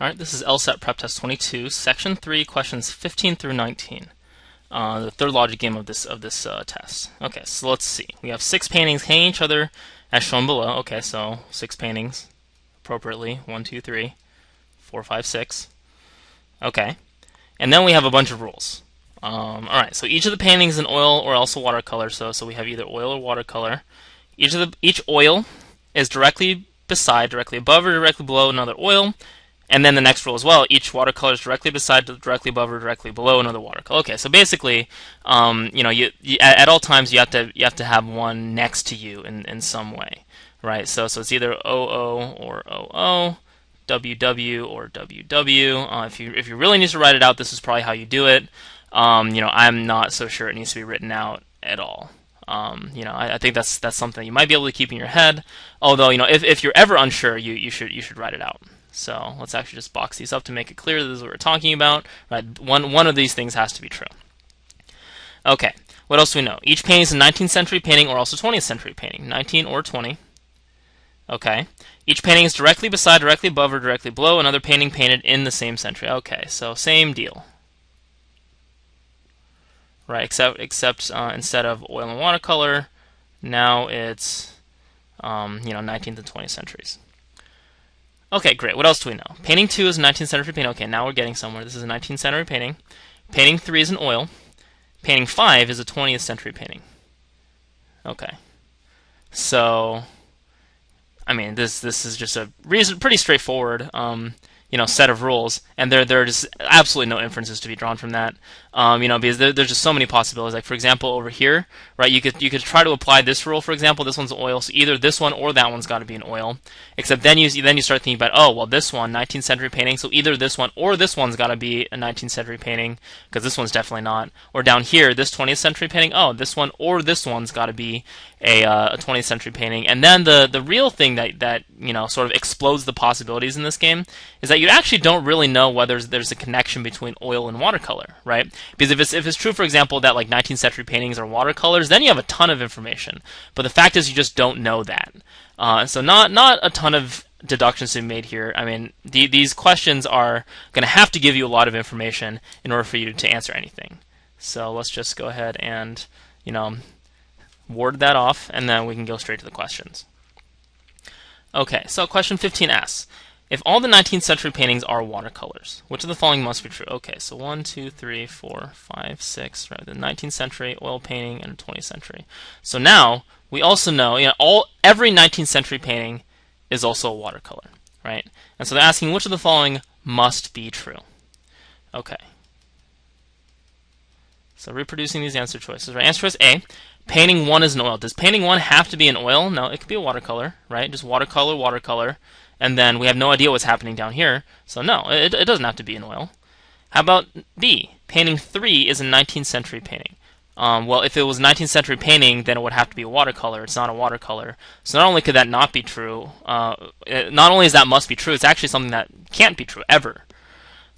Alright, this is LSAT PrepTest 22, Section 3, questions 15 through 19. The third logic game of this test. Okay, so let's see. We have 6 paintings hanging each other as shown below. Okay, so 6 paintings appropriately. 1, 2, 3, 4, 5, 6. Okay. And then we have a bunch of rules. Alright, so each of the paintings is in oil or else a watercolor. So we have either oil or watercolor. Each oil is directly above, or directly below another oil. And then the next rule as well, each watercolor is directly beside, directly above, or directly below another watercolor. Okay, so basically, you at all times you have to have one next to you in some way, right? So it's either OO or OO, WW or WW. If you really need to write it out, this is probably how you do it. I'm not so sure it needs to be written out at all. I think that's something you might be able to keep in your head. Although, if you're ever unsure, you should write it out. So let's actually just box these up to make it clear that this is what we're talking about. Right? One of these things has to be true. Okay, what else do we know? Each painting is a 19th century painting or also 20th century painting. 19 or 20. Okay. Each painting is directly beside, directly above, or directly below another painting painted in the same century. Okay, so same deal. Right, except instead of oil and watercolor, now it's 19th and 20th centuries. Okay, great. What else do we know? Painting 2 is a 19th century painting. Okay, now we're getting somewhere. This is a 19th century painting. Painting 3 is an oil. Painting 5 is a 20th century painting. Okay. So, I mean, this is just a pretty straightforward set of rules, and there's absolutely no inferences to be drawn from that. Because there's just so many possibilities. Like, for example, over here, right? You could try to apply this rule. For example, this one's oil, so either this one or that one's got to be an oil. Except then you start thinking about, oh well, this one 19th century painting, so either this one or this one's got to be a 19th century painting, because this one's definitely not. Or down here, this 20th century painting, oh, this one or this one's got to be a 20th century painting. And then the real thing that sort of explodes the possibilities in this game is that you actually don't really know whether there's a connection between oil and watercolor, right? Because if it's true, for example, that like 19th century paintings are watercolors, then you have a ton of information. But the fact is, you just don't know that. So not a ton of deductions to be made here. I mean, these questions are going to have to give you a lot of information in order for you to answer anything. So let's just go ahead and ward that off, and then we can go straight to the questions. Okay, so question 15 asks, if all the 19th century paintings are watercolors, which of the following must be true? Okay, so 1, 2, 3, 4, 5, 6, right? The 19th century oil painting and 20th century. So now we also know, every 19th century painting is also a watercolor, right? And so they're asking which of the following must be true. Okay. So reproducing these answer choices, right? Answer choice A, painting 1 is an oil. Does painting 1 have to be an oil? No, it could be a watercolor, right? Just watercolor. And then we have no idea what's happening down here, so no, it doesn't have to be an oil. How about B? Painting 3 is a 19th century painting. Well, if it was a 19th century painting, then it would have to be a watercolor. It's not a watercolor. So not only could that not be true, not only is that must be true, it's actually something that can't be true, ever.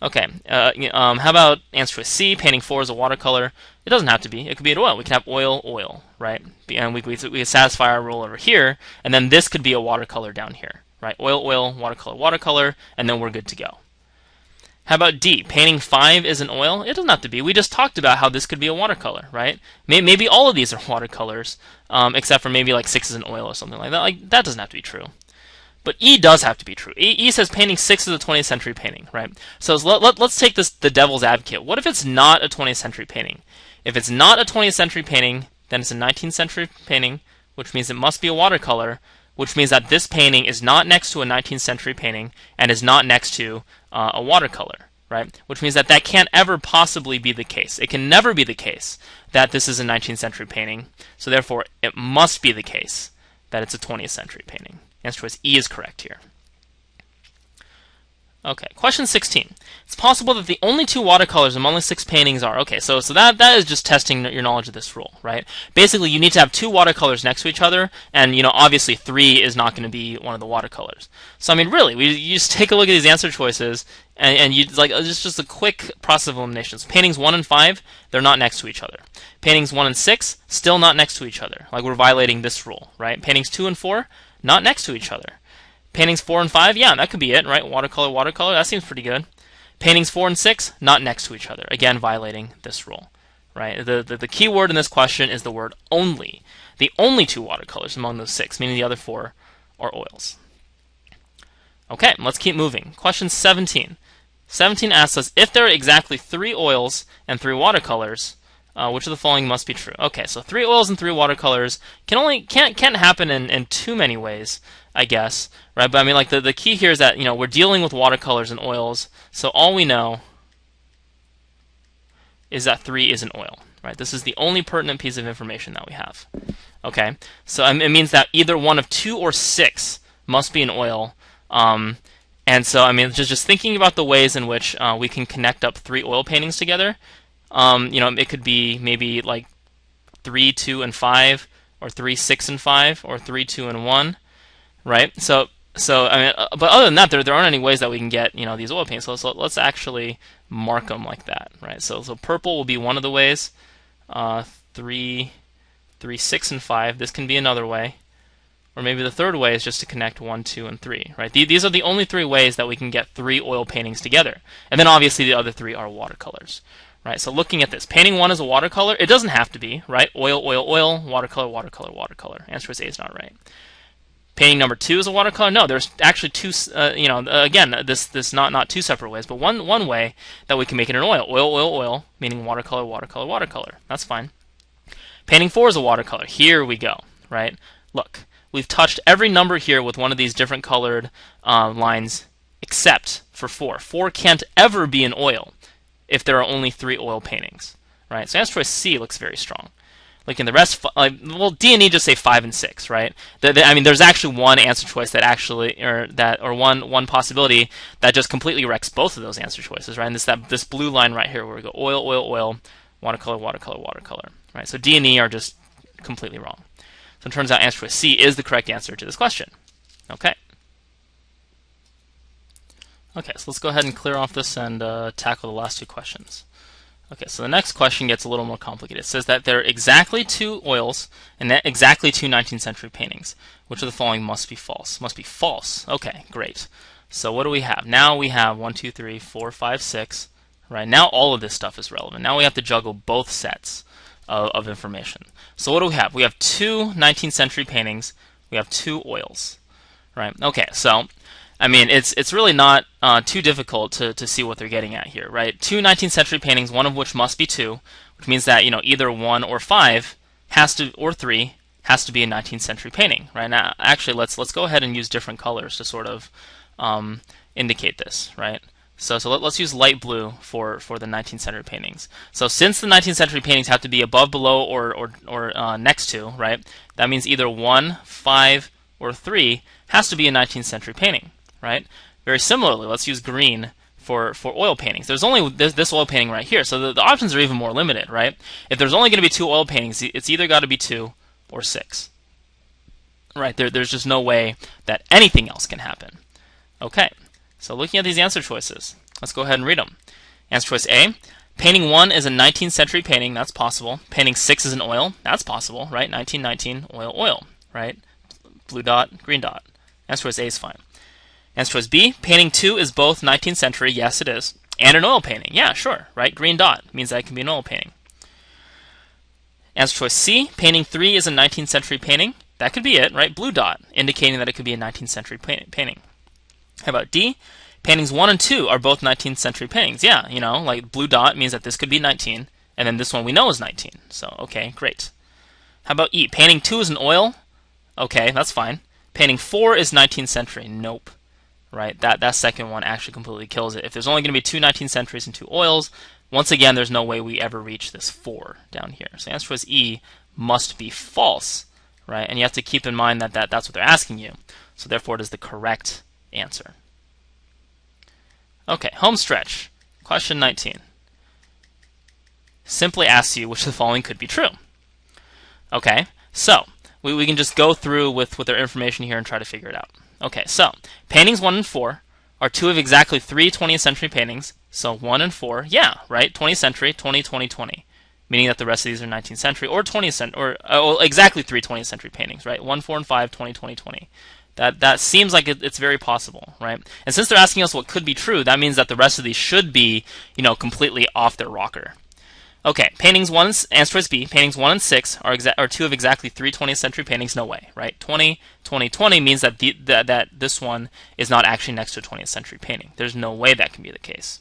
Okay, how about answer choice C? Painting 4 is a watercolor. It doesn't have to be. It could be an oil. We can have oil, right? And we satisfy our rule over here, and then this could be a watercolor down here. Right, oil, watercolor, and then we're good to go. How about D? Painting 5 is an oil? It doesn't have to be. We just talked about how this could be a watercolor, right? Maybe all of these are watercolors, except for maybe like 6 is an oil or something like that. Like, that doesn't have to be true. But E does have to be true. E says painting 6 is a 20th century painting, right? So let's take this the devil's advocate. What if it's not a 20th century painting? If it's not a 20th century painting, then it's a 19th century painting, which means it must be a watercolor, which means that this painting is not next to a 19th century painting and is not next to a watercolor, right? Which means that can't ever possibly be the case. It can never be the case that this is a 19th century painting, so therefore it must be the case that it's a 20th century painting. Answer choice E is correct here. Okay, question 16. It's possible that the only 2 watercolors among the 6 paintings are... Okay, so that is just testing your knowledge of this rule, right? Basically, you need to have 2 watercolors next to each other, and, obviously 3 is not going to be one of the watercolors. So, I mean, really, you just take a look at these answer choices, and you, like, just a quick process of elimination. So paintings 1 and 5, they're not next to each other. Paintings 1 and 6, still not next to each other. Like, we're violating this rule, right? Paintings 2 and 4, not next to each other. Paintings 4 and 5, yeah, that could be it, right? Watercolor, watercolor, that seems pretty good. Paintings 4 and 6, not next to each other. Again, violating this rule, right? The key word in this question is the word only. The only 2 watercolors among those 6, meaning the other 4 are oils. Okay, let's keep moving. Question 17. 17 asks us, if there are exactly 3 oils and 3 watercolors, which of the following must be true? Okay, so 3 oils and 3 watercolors can't happen in too many ways, I guess, right? But I mean, like the key here is that we're dealing with watercolors and oils, so all we know is that 3 is an oil, right? This is the only pertinent piece of information that we have. Okay, so it means that either one of 2 or 6 must be an oil. And so, I mean, just thinking about the ways in which we can connect up 3 oil paintings together, it could be maybe like 3, 2, and 5, or 3, 6, and 5, or 3, 2, and 1, right? So I mean, but other than that, there aren't any ways that we can get these oil paintings. So let's actually mark them like that, right? So purple will be one of the ways. 3, 6, and 5. This can be another way. Or maybe the third way is just to connect 1, 2, and 3, right? These are the only 3 ways that we can get 3 oil paintings together. And then obviously the other 3 are watercolors, right? So looking at this, painting 1 is a watercolor. It doesn't have to be, right? Oil, oil, oil, watercolor, watercolor, watercolor. Answer is A is not right. Painting number 2 is a watercolor. No, there's actually 2, again, this not 2 separate ways, but one way that we can make it an oil. Oil, oil, oil, meaning watercolor, watercolor, watercolor. That's fine. Painting 4 is a watercolor. Here we go, right? Look. We've touched every number here with one of these different colored lines except for 4. 4 can't ever be an oil if there are only 3 oil paintings, right? So answer choice C looks very strong. Like in the rest, well, D and E just say 5 and 6, right? I mean, there's actually one answer choice that actually, or one possibility that just completely wrecks both of those answer choices, right? And this blue line right here where we go oil, oil, oil, watercolor, watercolor, watercolor, right? So D and E are just completely wrong. So it turns out answer choice C is the correct answer to this question. Okay. Okay, so let's go ahead and clear off this and tackle the last 2 questions. Okay, so the next question gets a little more complicated. It says that there are exactly 2 oils and exactly 2 19th century paintings. Which of the following must be false? Must be false. Okay, great. So what do we have? Now we have 1, 2, 3, 4, 5, 6. Right, now all of this stuff is relevant. Now we have to juggle both sets of information. So what do we have? We have 2 19th century paintings. We have 2 oils, right? Okay, so I mean it's really not too difficult to see what they're getting at here, right? 2 19th century paintings, one of which must be 2, which means that either 1 or 5 has to, or 3 has to be a 19th century painting, right? Now, actually, let's go ahead and use different colors to sort of indicate this, right? So let's use light blue for the 19th century paintings. So since the 19th century paintings have to be above, below, or next to, right? That means either 1, 5, or 3 has to be a 19th century painting, right? Very similarly, let's use green for oil paintings. There's only this oil painting right here, so the options are even more limited, right? If there's only going to be 2 oil paintings, it's either got to be 2 or 6, right? There's just no way that anything else can happen. Okay. So looking at these answer choices, let's go ahead and read them. Answer choice A, painting 1 is a 19th century painting, that's possible. Painting 6 is an oil, that's possible, right? 1919, oil, oil, right? Blue dot, green dot. Answer choice A is fine. Answer choice B, painting 2 is both 19th century, yes it is, and an oil painting, yeah, sure, right? Green dot means that it can be an oil painting. Answer choice C, painting 3 is a 19th century painting, that could be it, right? Blue dot, indicating that it could be a 19th century painting. How about D? Paintings 1 and 2 are both 19th century paintings. Yeah, like blue dot means that this could be 19, and then this one we know is 19. So, okay, great. How about E? Painting 2 is an oil. Okay, that's fine. Painting 4 is 19th century. Nope. Right? That second one actually completely kills it. If there's only going to be 2 19th centuries and 2 oils, once again, there's no way we ever reach this 4 down here. So answer choice E must be false, right? And you have to keep in mind that that's what they're asking you. So therefore, it is the correct answer. Okay, home stretch. Question 19. Simply asks you which of the following could be true. Okay, so we can just go through with their information here and try to figure it out. Okay, so paintings 1 and 4 are 2 of exactly 3 20th century paintings. So 1 and 4, yeah, right? 20th century, 20, 20, 20. Meaning that the rest of these are 19th century or 20th century, or exactly 3 20th century paintings, right? 1, 4, and 5, 20, 20, 20. That seems like it's very possible, right? And since they're asking us what could be true, that means that the rest of these should be, completely off their rocker. Okay, paintings 1, answer choice B, paintings 1 and 6 are two of exactly 3 20th century paintings. No way, right? 20, 20, 20 means that that this one is not actually next to a 20th century painting. There's no way that can be the case.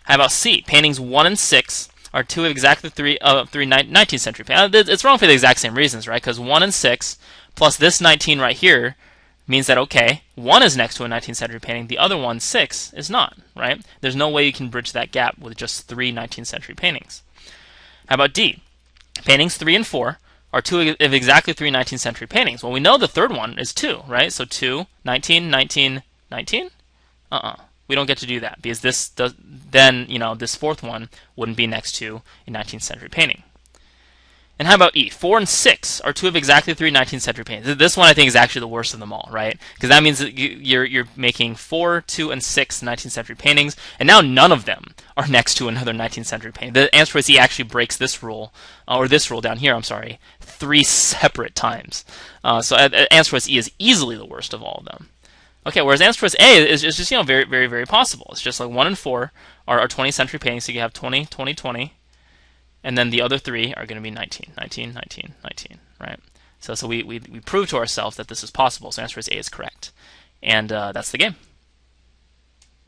How about C? Paintings 1 and 6 are two of exactly three 19th century paintings. It's wrong for the exact same reasons, right? Because 1 and 6 plus this 19 right here means that, okay, 1 is next to a 19th century painting, the other one, 6, is not, right? There's no way you can bridge that gap with just 3 19th century paintings. How about D? Paintings 3 and 4 are two of exactly 3 19th century paintings. Well, we know the third one is 2, right? So 2, 19, 19, 19? We don't get to do that because then this fourth one wouldn't be next to a 19th century painting. And how about E? 4 and 6 are two of exactly 3 19th century paintings. This one I think is actually the worst of them all, right? Because that means that you're making 4, 2, and 6 19th century paintings, and now none of them are next to another 19th century painting. The answer choice E actually breaks this rule, or this rule down here, I'm sorry, 3 separate times. So answer choice E is easily the worst of all of them. Okay, whereas answer choice A is just very, very, very possible. It's just like 1 and 4 are 20th century paintings, so you have 20, 20, 20. And then the other 3 are going to be 19, 19, 19, 19, right? So we prove to ourselves that this is possible. So answer is A is correct. And that's the game.